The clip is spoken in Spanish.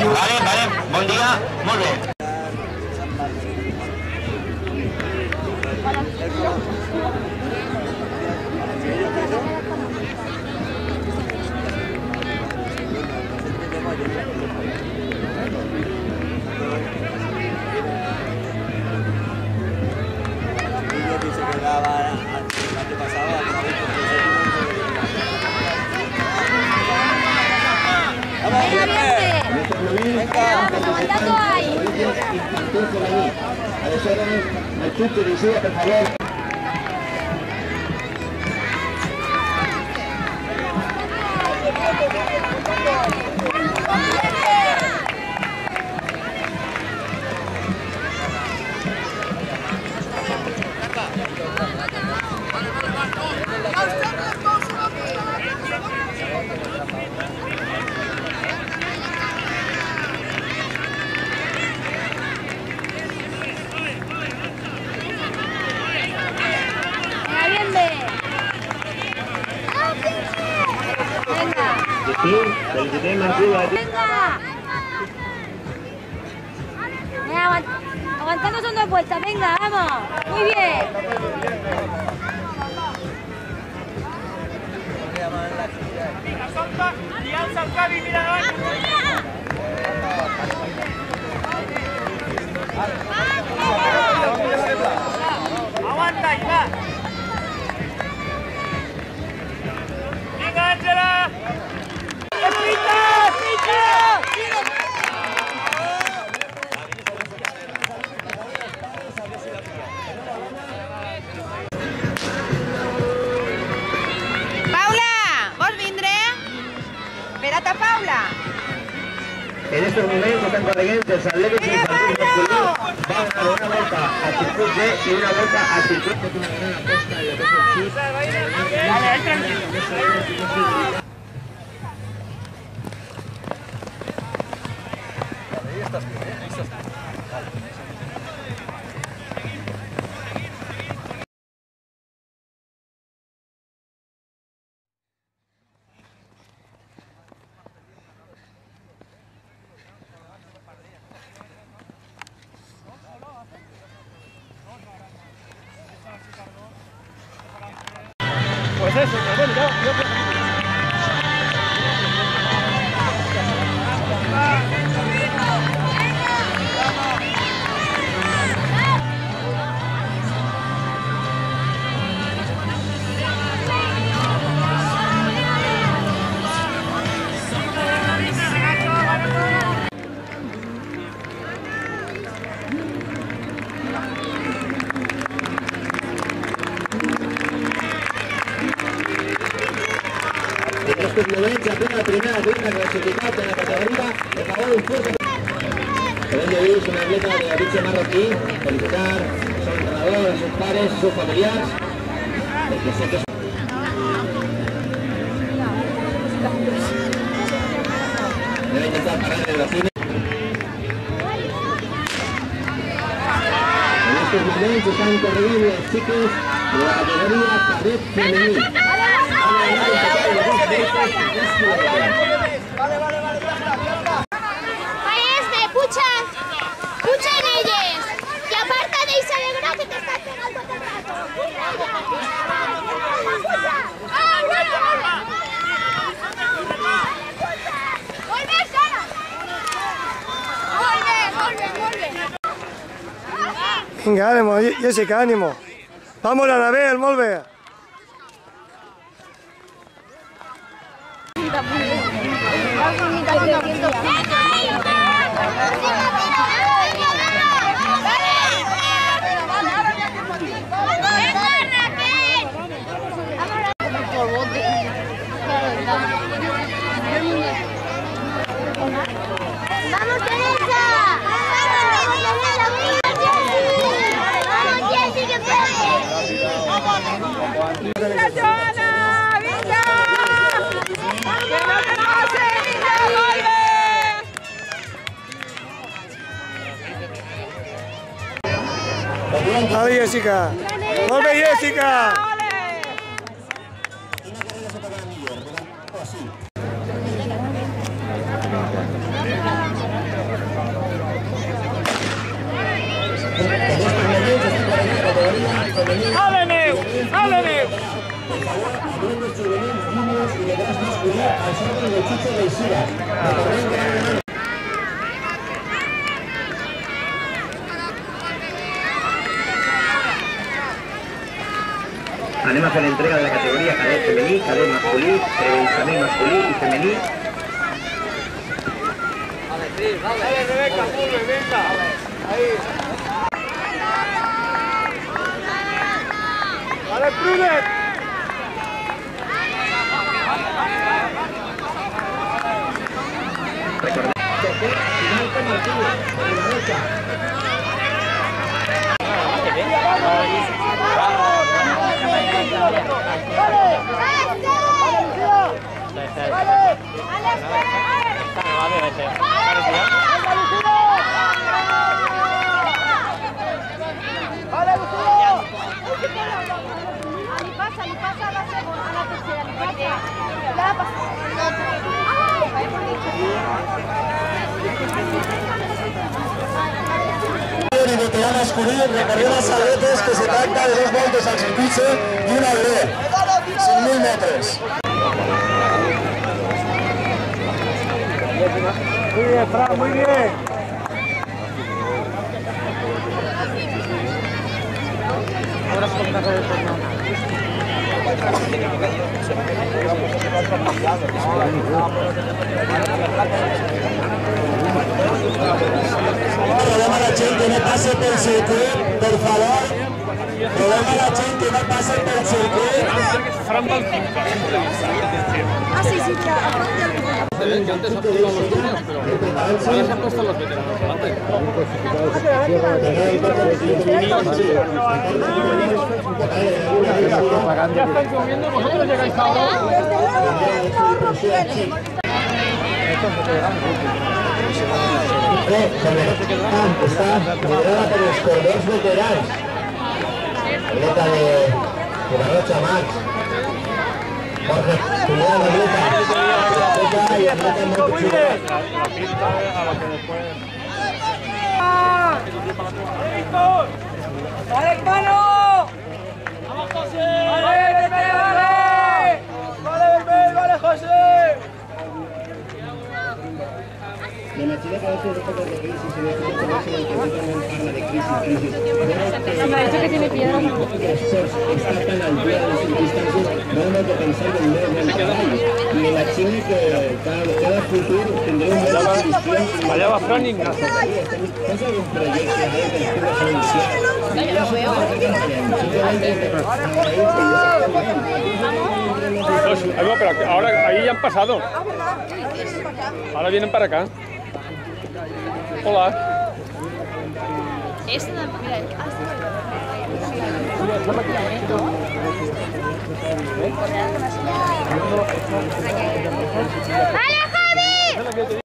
Vale, bon dia, molt bé. Aguantando ahí. Venga, aguantando son 2 vueltas, venga, vamos, muy bien. Y alza el Javi, mira. Aguanta y va. Venga, Ángela. En estos momentos están corrientes al Leves y Infantil masculino. Va a dar una vuelta al circuito D y una vuelta al circuito. Una gran apuesta y lo que es el chip. Vale, ahí tranquilo. Ahí estás bien, ahí estás bien. Pues eso, pero bueno, yo En estos momentos apenas la primera vuelta clasificada en la categoría de favor un fuerte. Como ya veis, una atleta de origen marroquí, felicitar a su entrenador, a sus padres, sus familiares, porque sé que es... Debe intentar parar en el cine. En estos momentos están corriendo los chicos de la categoría cadet femenil. Maestre, escuchan ellos. Que aparta de Isabel que te estás pegando todo el rato. ¡Volve, Sara! ¡Volve! Venga, ánimo, Jessica, ánimo. Vamos a la vez, molt bé. ¡Vamos, Teresa! ¡Vamos, Jessy, que puedes! ¡Venga, Joana! ¡Venga! ¡Que no te pases! ¡Venga, vuelve! Vale, Jessica. Molt bé, Jessica. así. Anem a fer l'entrega de la categoria cadet femení, cadet masculí, prebenjamí masculí i femení. Dale, Rebeca, sube, venga. Ahí. Dale, Pruden. Recordem que té Blanca Martínez, a la derecha. Li passa a la segona, a la tercera, li passa. La passa. Y veterano masculí recorrió las aletes que se tracta de 2 voltes al circuito y una breve, 5.000 metros. Muy bien, Fran, muy bien. Problema a la gent que no passe pel circuit, per favor. Problema a la gent que no passe pel circuit. Ah, sí, sí, que Antes han puesto los niños, pero ahora se han puesto los veteranos delante. Ya están comiendo, vosotros llegáis ahora. Está liderada por los corredores veteranos. Atleta de la Rocha Max. Jorge Julián Atleta y atleta en Montechuga. ¡Vale, hermano! ¡Vamos, José! ¡Vale, Bebé, vale! ¡Vale, Bebé, vale, José! De la chica que a veces de crisis y de parla de crisis. me ha dicho que tiene piedra. Está tan a altura de las circunstancias, no que pensar en el caballo. Y en la China que cada futuro tendrá un medio de visión. Allá va Fran Ignacio. ¿Es algún proyecto que estuvo anunciado? Yo lo veo. Pero ahora ahí ya han pasado. Ahora vienen para acá. Hola. Esta, mira, ¡Hala, Javi!